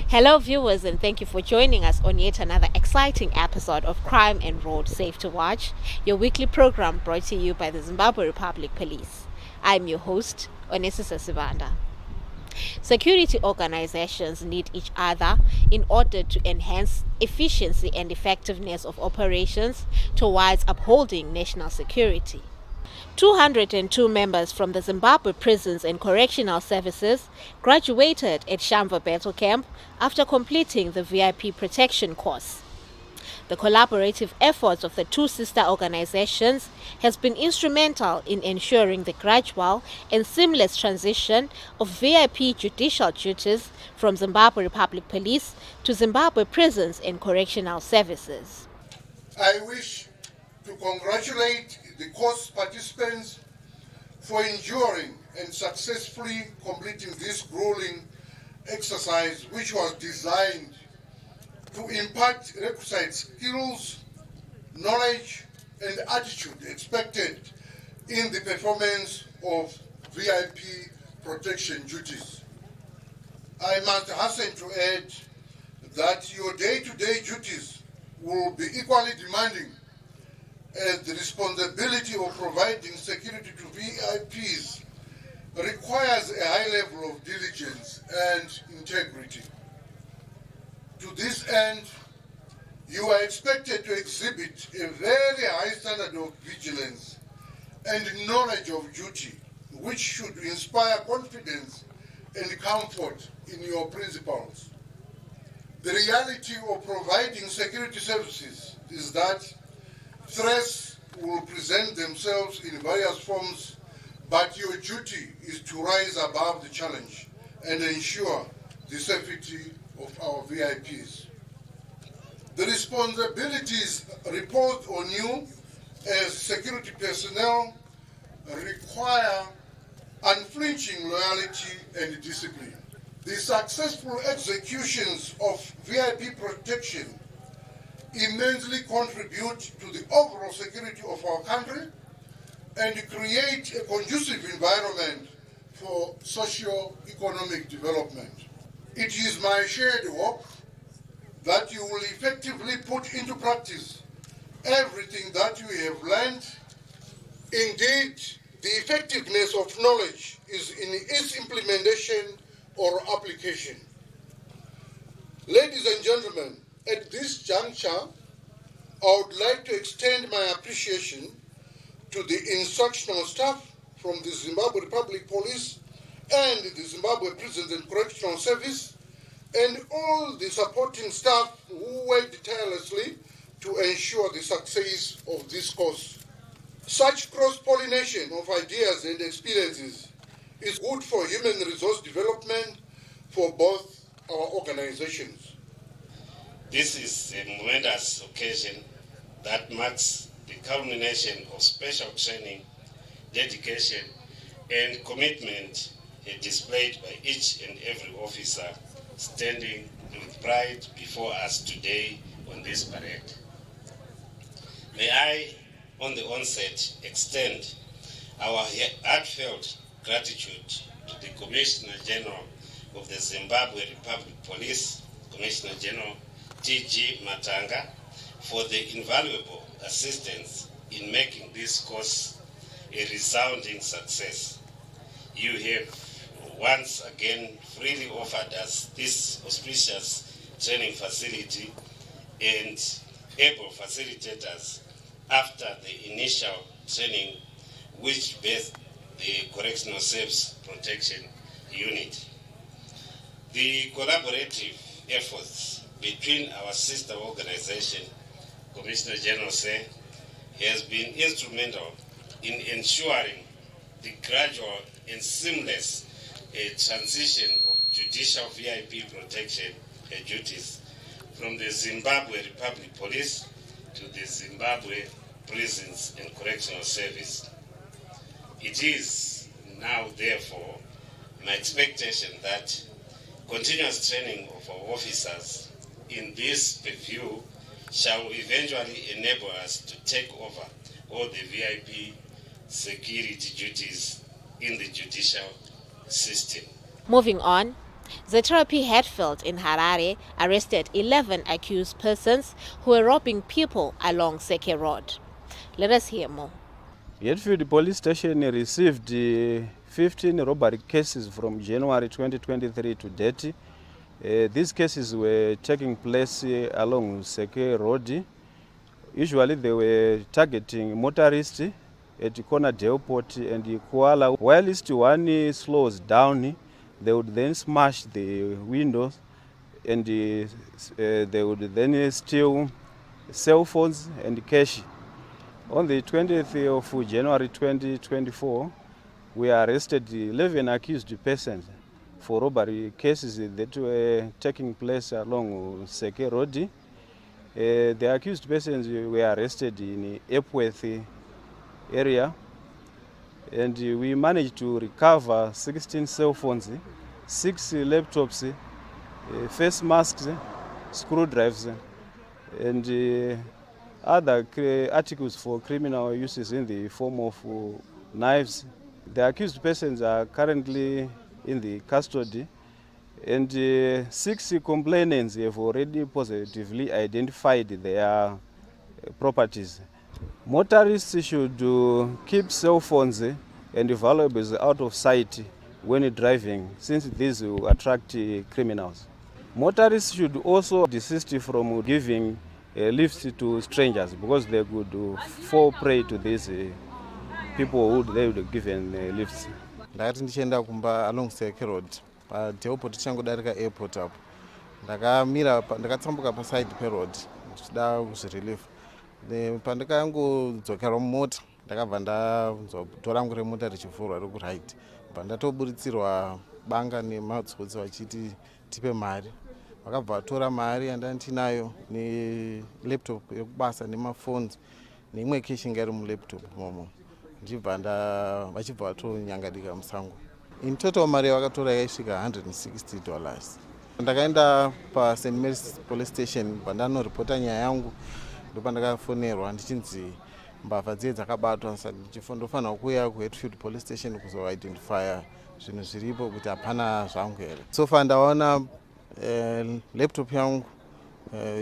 Hello, viewers, and thank you for joining us on yet another exciting episode of Crime and Road Safe to Watch, your weekly program brought to you by the Zimbabwe Republic Police. I'm your host, Onesisa Sibanda. Security organizations need each other in order to enhance efficiency and effectiveness of operations towards upholding national security. 202 members from the Zimbabwe Prisons and Correctional Services graduated at Shamva Battle Camp after completing the VIP protection course. The collaborative efforts of the two sister organizations has been instrumental in ensuring the gradual and seamless transition of VIP judicial duties from Zimbabwe Republic Police to Zimbabwe Prisons and Correctional Services. I wish to congratulate the course participants for enduring and successfully completing this grueling exercise, which was designed to impart requisite skills, knowledge, and attitude expected in the performance of VIP protection duties. I must hasten to add that your day-to-day duties will be equally demanding, as the responsibility of providing security to VIPs requires a high level of diligence and integrity. To this end, you are expected to exhibit a very high standard of vigilance and knowledge of duty, which should inspire confidence and comfort in your principles. The reality of providing security services is that threats will present themselves in various forms, but your duty is to rise above the challenge and ensure the safety of our VIPs. The responsibilities reposed on you as security personnel require unflinching loyalty and discipline. The successful executions of VIP protection immensely contribute to the overall security of our country and create a conducive environment for socio-economic development. It is my shared hope that you will effectively put into practice everything that you have learned. Indeed, the effectiveness of knowledge is in its implementation or application. Ladies and gentlemen, at this juncture, I would like to extend my appreciation to the instructional staff from the Zimbabwe Republic Police and the Zimbabwe Prisons and Correctional Service, and all the supporting staff who worked tirelessly to ensure the success of this course. Such cross-pollination of ideas and experiences is good for human resource development for both our organizations. This is a momentous occasion that marks the culmination of special training, dedication, and commitment displayed by each and every officer standing with pride before us today on this parade. May I, on the onset, extend our heartfelt gratitude to the Commissioner General of the Zimbabwe Republic Police, Commissioner General T.G. Matanga, for the invaluable assistance in making this course a resounding success. You have once again freely offered us this auspicious training facility and able facilitators after the initial training which based the Correctional Service Protection Unit. The collaborative efforts between our sister organization, Commissioner General say, has been instrumental in ensuring the gradual and seamless transition of judicial VIP protection duties from the Zimbabwe Republic Police to the Zimbabwe Prisons and Correctional Service. It is now, therefore, my expectation that continuous training of our officers in this review shall eventually enable us to take over all the VIP security duties in the judicial system. Moving on, Z24E Hatfield in Harare arrested 11 accused persons who were robbing people along Seke Road. Let us hear more. Hatfield Police Station received 15 robbery cases from January 2023 to date. These cases were taking place along Seke Road. Usually they were targeting motorists at Kona Depot and Kuala. Whilst one slows down, they would then smash the windows and they would then steal cell phones and cash. On the 20th of January 2024, we arrested 11 accused persons for robbery cases that were taking place along Seke Road. The accused persons were arrested in Epworth area, and we managed to recover 16 cell phones, 6 laptops, face masks, screwdrivers, and other articles for criminal uses in the form of knives. The accused persons are currently in the custody, and 6 complainants have already positively identified their properties. Motorists should keep cell phones and valuables out of sight when driving, since these will attract criminals. Motorists should also desist from giving lifts to strangers, because they could fall prey to these people who they would have given lifts. Ndakati ndichienda kumba along Seke Road padepot tichangodarika airport apo ndakamira ndakatsambuka paside peroad ndichida kuzvirelief. Pandakangodzokera mumota ndakabva ndanzwa bhuto rangu remota richivhurwa riri kuraiti, bva ndatoburitsirwa banga nematsotsi vachiti tipe mari. Vakabva vatora mari yandanga ndinayo nelaptop yekubasa nemaphones neimwe cash inga iri mulaptop momo, vachibva vatonyangadika musango. In total mari yavakatora yaisvika $160. Ndakaenda paSt Mary's Police Station pandanoripota nyaya yangu, ndopandakafonerwa ndichinzi mbavha dziye dzakabatwa, saka ndichifanira kuuya kuHatfield Police Station kuzoidentifya zvinhu zviripo kuti hapana zvangu here. So far ndaona laptop yangu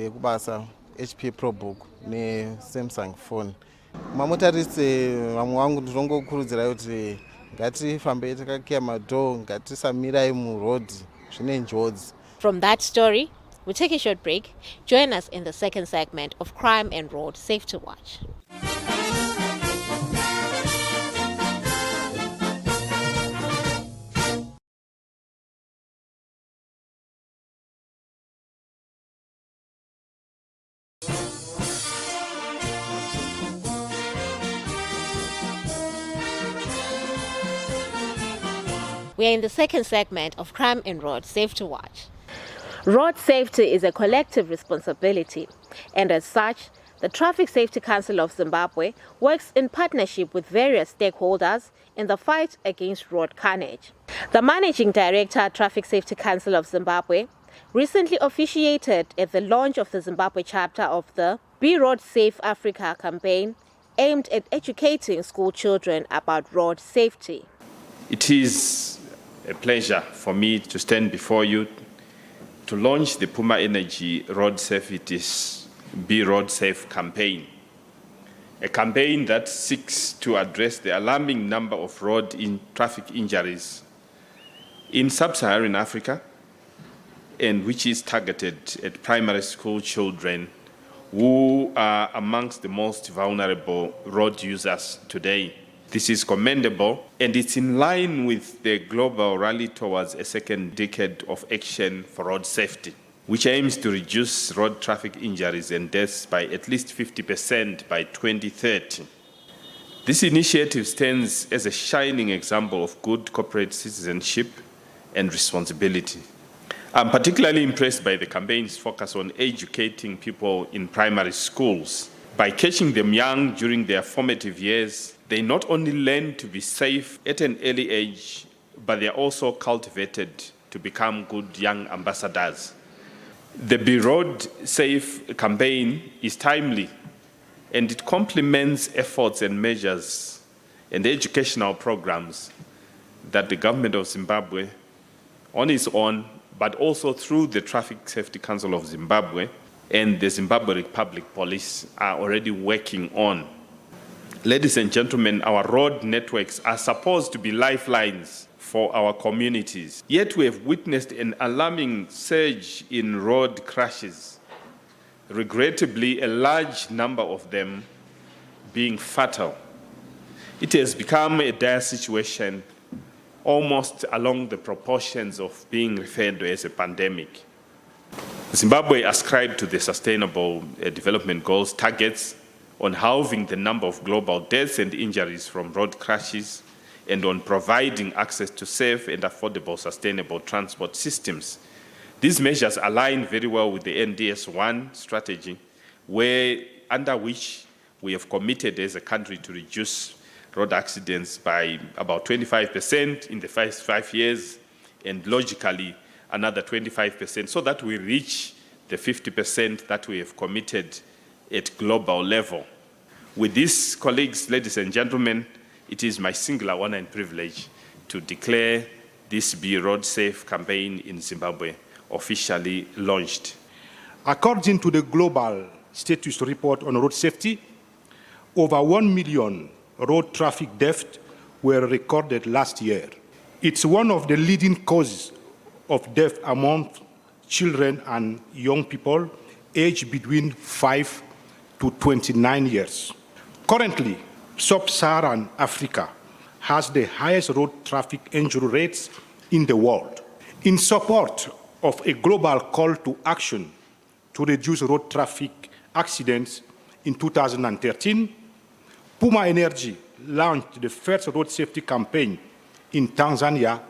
yekubasa HP ProBook neSamsung phone. Mamotarisi vamwe vangu ndirongokurudzirai kuti ngatifambei takakeya madhoo, ngatisamirai muroad, zvine njodzi. From that story, we'll take a short break. Join us in the second segment of Crime and Road Safety Watch. We are in the second segment of Crime and Road Safety Watch. Road safety is a collective responsibility, and as such, the Traffic Safety Council of Zimbabwe works in partnership with various stakeholders in the fight against road carnage. The Managing Director, Traffic Safety Council of Zimbabwe, recently officiated at the launch of the Zimbabwe chapter of the Be Road Safe Africa campaign, aimed at educating school children about road safety. It is a pleasure for me to stand before you to launch the Puma Energy Road Safety's Be Road Safe campaign, a campaign that seeks to address the alarming number of traffic injuries in sub-Saharan Africa, and which is targeted at primary school children who are amongst the most vulnerable road users today. This is commendable, and it's in line with the global rally towards a second decade of action for road safety, which aims to reduce road traffic injuries and deaths by at least 50% by 2030. This initiative stands as a shining example of good corporate citizenship and responsibility. I'm particularly impressed by the campaign's focus on educating people in primary schools. By catching them young during their formative years, they not only learn to be safe at an early age, but they are also cultivated to become good young ambassadors. The Be Road Safe campaign is timely, and it complements efforts and measures and educational programs that the government of Zimbabwe on its own, but also through the Traffic Safety Council of Zimbabwe and the Zimbabwe Republic Police are already working on. Ladies and gentlemen, our road networks are supposed to be lifelines for our communities. Yet we have witnessed an alarming surge in road crashes. Regrettably, a large number of them being fatal. It has become a dire situation, almost along the proportions of being referred to as a pandemic. Zimbabwe ascribed to the Sustainable Development Goals targets on halving the number of global deaths and injuries from road crashes and on providing access to safe and affordable sustainable transport systems. These measures align very well with the NDS-1 strategy, under which we have committed as a country to reduce road accidents by about 25% in the first 5 years, and logically another 25%, so that we reach the 50% that we have committed at global level. With this, colleagues, ladies and gentlemen, it is my singular honor and privilege to declare this Be Road Safe campaign in Zimbabwe officially launched. According to the Global Status Report on Road Safety, over 1 million road traffic deaths were recorded last year. It's one of the leading causes of death among children and young people aged between 5 to 29 years. Currently, Sub-Saharan Africa has the highest road traffic injury rates in the world. In support of a global call to action to reduce road traffic accidents in 2013, Puma Energy launched the first road safety campaign in Tanzania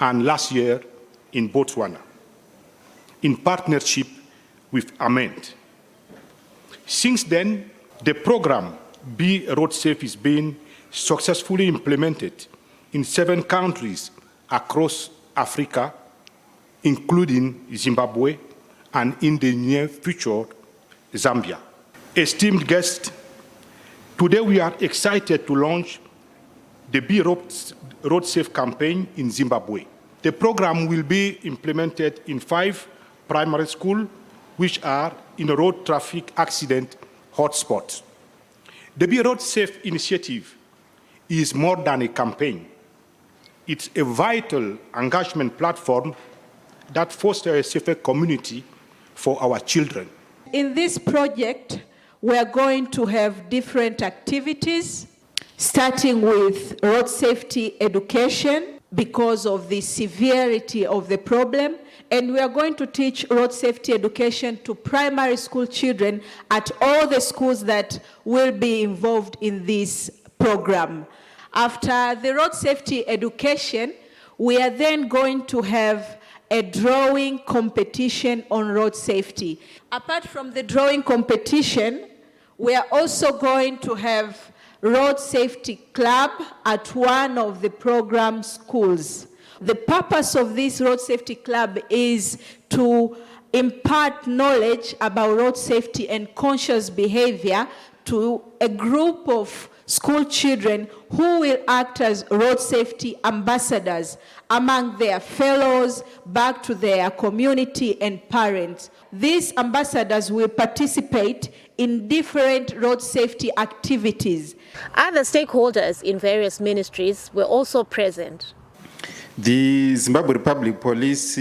and last year in Botswana, in partnership with Ament. Since then, the program Be Road Safe is being successfully implemented in 7 countries across Africa, including Zimbabwe, and in the near future, Zambia. Esteemed guests, today we are excited to launch the Be Road Safe campaign in Zimbabwe. The program will be implemented in 5 primary schools, which are in a road traffic accident hotspots. The Be Road Safe initiative is more than a campaign. It's a vital engagement platform that fosters a safer community for our children. In this project, we are going to have different activities, starting with road safety education because of the severity of the problem. And we are going to teach road safety education to primary school children at all the schools that will be involved in this program. After the road safety education, we are then going to have a drawing competition on road safety. Apart from the drawing competition, we are also going to have road safety club at one of the program schools. The purpose of this road safety club is to impart knowledge about road safety and conscious behavior to a group of school children who will act as road safety ambassadors among their fellows, back to their community and parents. These ambassadors will participate in different road safety activities. Other stakeholders in various ministries were also present. The Zimbabwe Republic Police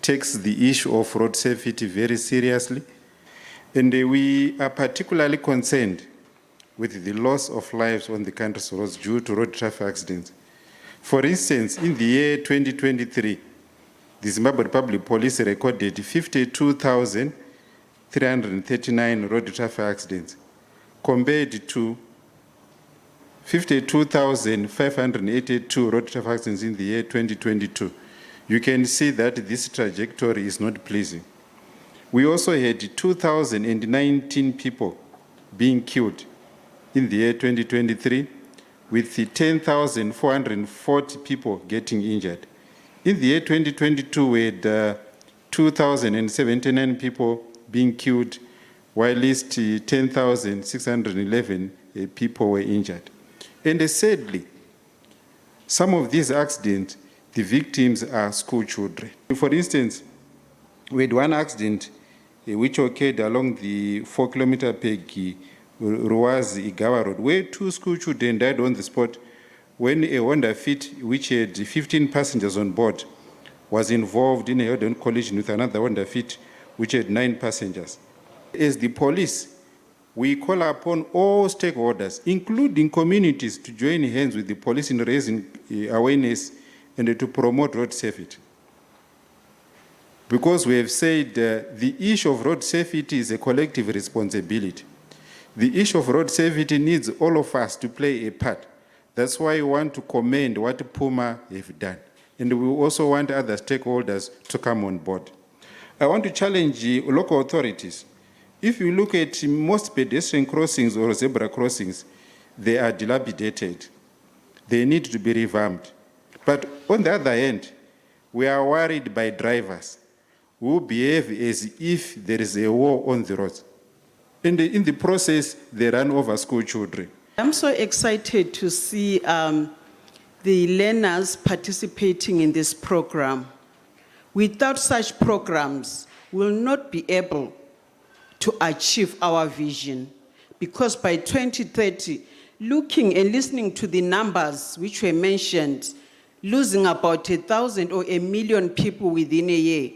takes the issue of road safety very seriously, and we are particularly concerned with the loss of lives on the country's roads due to road traffic accidents. For instance, in the year 2023, the Zimbabwe Republic Police recorded 52,339 road traffic accidents, compared to 52,582 road traffic accidents in the year 2022. You can see that this trajectory is not pleasing. We also had 2,019 people being killed in the year 2023, with 10,440 people getting injured. In the year 2022, we had 2,079 people being killed, while at least 10,611 people were injured. And sadly, some of these accidents The victims are school children. For instance, we had one accident which occurred along the 4-kilometer peg Ruwazi-Igawa Road, where 2 school children died on the spot when a Honda Fit, which had 15 passengers on board, was involved in a head-on collision with another Honda Fit, which had 9 passengers. As the police, we call upon all stakeholders, including communities, to join hands with the police in raising awareness and to promote road safety. Because we have said the issue of road safety is a collective responsibility. The issue of road safety needs all of us to play a part. That's why we want to commend what Puma have done. And we also want other stakeholders to come on board. I want to challenge local authorities. If you look at most pedestrian crossings or zebra crossings, they are dilapidated. They need to be revamped. But on the other hand, we are worried by drivers who behave as if there is a war on the roads. And in the process, they run over school children. I'm so excited to see the learners participating in this program. Without such programs, we'll not be able to achieve our vision, because by 2030, looking and listening to the numbers which were mentioned, losing about 1,000 or 1 million people within a year,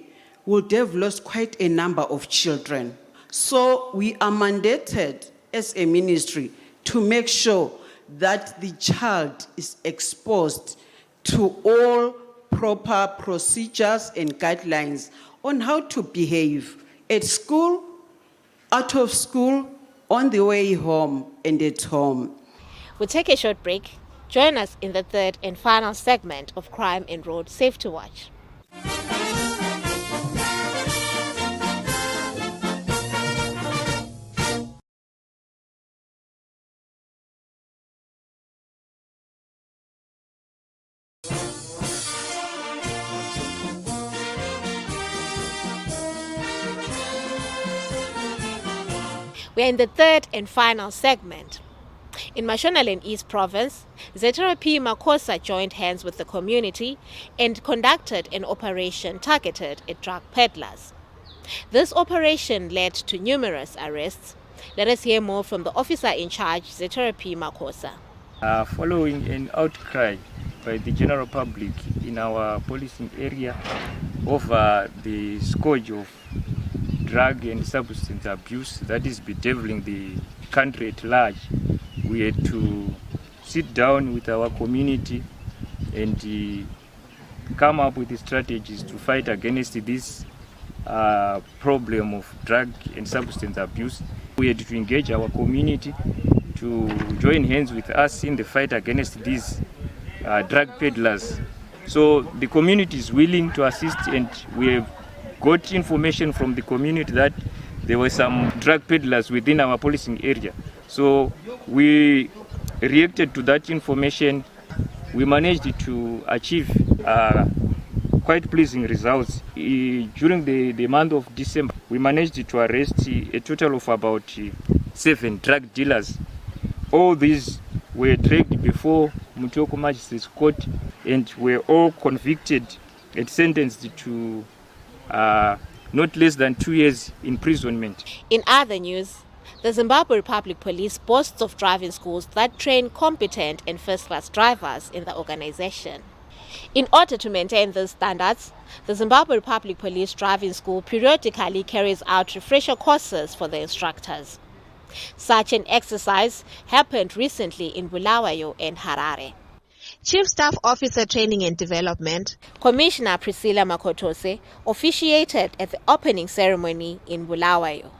would have lost quite a number of children. So we are mandated as a ministry to make sure that the child is exposed to all proper procedures and guidelines on how to behave at school, out of school, on the way home, and at home. We'll take a short break. Join us in the third and final segment of Crime and Road Safety Watch. We are in the third and final segment. In Mashonaland East Province, S24E04 Makosa joined hands with the community and conducted an operation targeted at drug peddlers. This operation led to numerous arrests. Let us hear more from the officer in charge, S24E04 Makosa. Following an outcry by the general public in our policing area over the scourge of drug and substance abuse that is bedeviling the country at large, we had to sit down with our community and come up with strategies to fight against this problem of drug and substance abuse. We had to engage our community to join hands with us in the fight against these drug peddlers. So the community is willing to assist, and we have got information from the community that there were some drug peddlers within our policing area. So we reacted to that information. We managed to achieve quite pleasing results. During the month of December, we managed to arrest a total of about 7 drug dealers. All these were dragged before Mutoko Magistrates Court and were all convicted and sentenced to not less than 2 years imprisonment. In other news, the Zimbabwe Republic Police boasts of driving schools that train competent and first-class drivers in the organization. In order to maintain these standards, the Zimbabwe Republic Police Driving School periodically carries out refresher courses for the instructors. Such an exercise happened recently in Bulawayo and Harare. Chief Staff Officer Training and Development, Commissioner Priscilla Makotose, officiated at the opening ceremony in Bulawayo.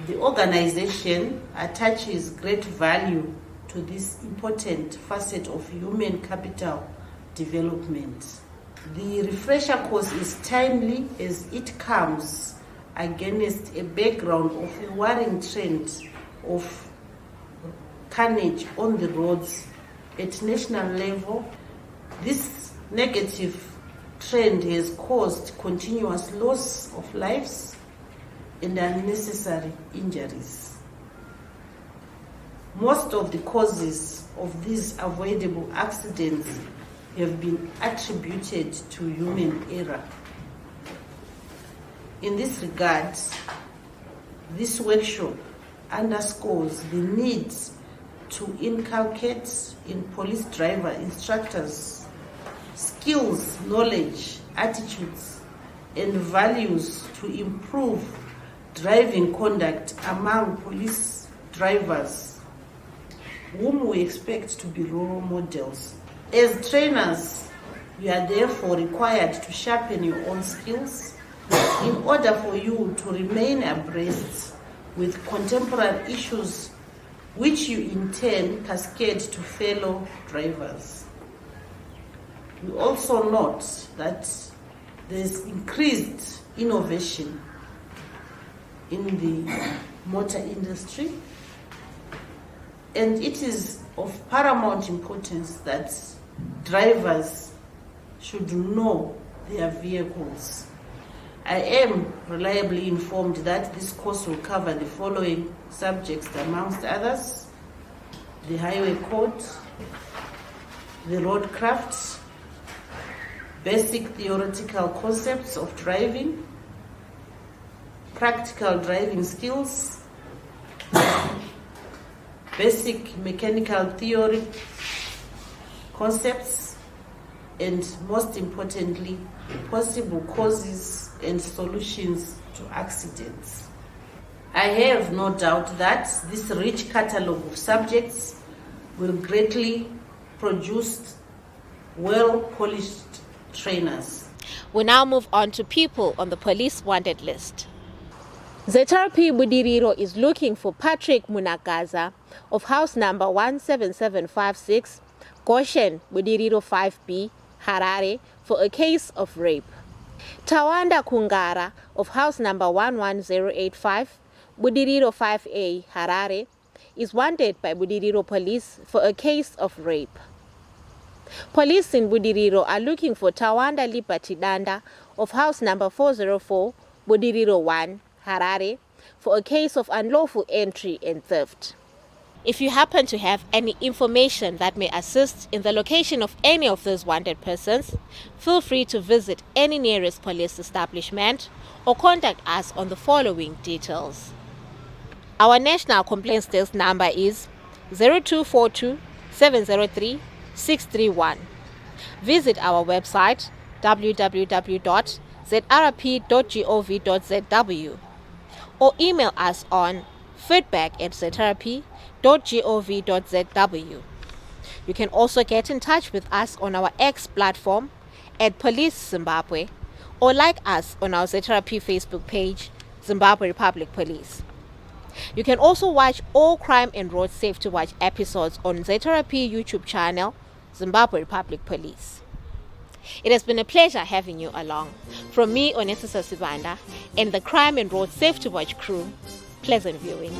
The organization attaches great value to this important facet of human capital development. The refresher course is timely as it comes against a background of a worrying trend of carnage on the roads at national level. This negative trend has caused continuous loss of lives and unnecessary injuries. Most of the causes of these avoidable accidents have been attributed to human error. In this regard, this workshop underscores the need to inculcate in police driver instructors skills, knowledge, attitudes, and values to improve driving conduct among police drivers, whom we expect to be role models. As trainers, you are therefore required to sharpen your own skills in order for you to remain abreast with contemporary issues, which you in turn cascade to fellow drivers. We also note that there is increased innovation in the motor industry, and it is of paramount importance that drivers should know their vehicles. I am reliably informed that this course will cover the following subjects, amongst others: the highway code, the roadcraft, basic theoretical concepts of driving, practical driving skills, basic mechanical theory concepts, and most importantly, possible causes and solutions to accidents. I have no doubt that this rich catalogue of subjects will greatly produce well-polished trainers. We now move on to people on the police wanted list. ZRP Budiriro is looking for Patrick Munagaza of house number 17756, Goshen, Budiriro 5B, Harare, for a case of rape. Tawanda Kungara of house number 11085, Budiriro 5A, Harare, is wanted by Budiriro police for a case of rape. Police in Budiriro are looking for Tawanda Liberty Danda of house number 404, Budiriro 1, Harare, for a case of unlawful entry and theft. If you happen to have any information that may assist in the location of any of those wanted persons, feel free to visit any nearest police establishment or contact us on the following details. Our national complaints desk number is 0242 703 631. Visit our website www.zrp.gov.zw or email us on feedback@zrp.gov.zw. You can also get in touch with us on our X platform @Police Zimbabwe or like us on our ZRP Facebook page, Zimbabwe Republic Police. You can also watch all Crime and Road Safety Watch episodes on ZRP YouTube channel, Zimbabwe Republic Police. It has been a pleasure having you along. From me, Onesisa Sibanda, and the Crime and Road Safety Watch crew, pleasant viewing.